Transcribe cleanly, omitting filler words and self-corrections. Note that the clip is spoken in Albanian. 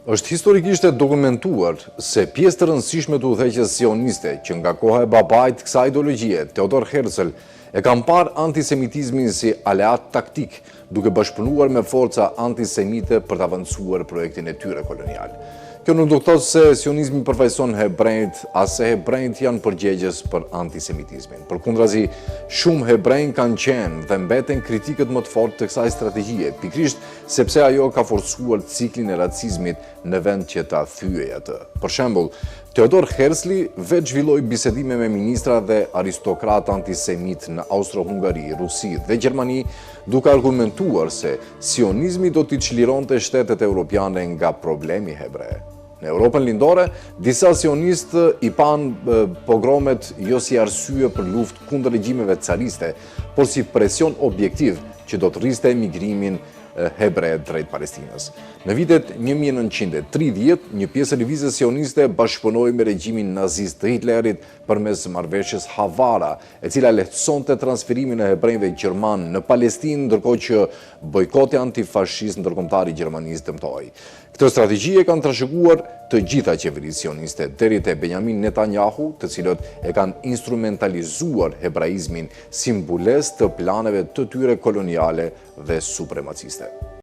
Është historikisht e dokumentuar se pjesë të rëndësishme të udhëheqjes sioniste që nga koha e babait kësaj ideologjie, Theodor Herzl, e kanë parë antisemitizmin si aleat taktik, duke bashkëpunuar me forca antisemite për të avancuar projektin e tyre kolonial. Kjo nuk do të thotë se sionizmi përfaqëson hebrejt, as se hebrejt janë përgjegjës për antisemitizmin. Përkundrazi, shumë hebrejt kanë qenë dhe mbeten kritikët më të fortë të kësaj strategjie, pikërisht sepse ajo ka forcuar ciklin e racizmit në vend që ta thyej atë. Për shembull, Theodor Herzl vetë zhvilloi bisedime me ministra dhe aristokrat antisemit në Austro-Hungari, Rusi dhe Gjermani, duke argumentuar se sionizmi do t'i çlironte shtetet europiane nga problemi hebrej. Në Europën lindore, disa sionistë i panë pogromet jo si arsye për luftë kundër regjimeve cariste, por si presion objektiv që do të rriste emigrimin hebrej drejt Palestinës. Në vitet 1930, një pjesë e lëvizjes sioniste bashkëpunoi me regjimin nazist të Hitlerit përmes marrëveshjes Havara, e cila lehtësonte transferimin e hebrejve gjerman në Palestinë, ndërkohë që bojkoti antifashist ndërkombëtar i Gjermanisë dëmtoi. Këtë strategji e kanë trashëguar të gjitha qeverisë sioniste, deri te Benjamin Netanyahu, të cilët e kanë instrumentalizuar hebraizmin si mbulesë të planeve të tyre koloniale dhe supremaciste.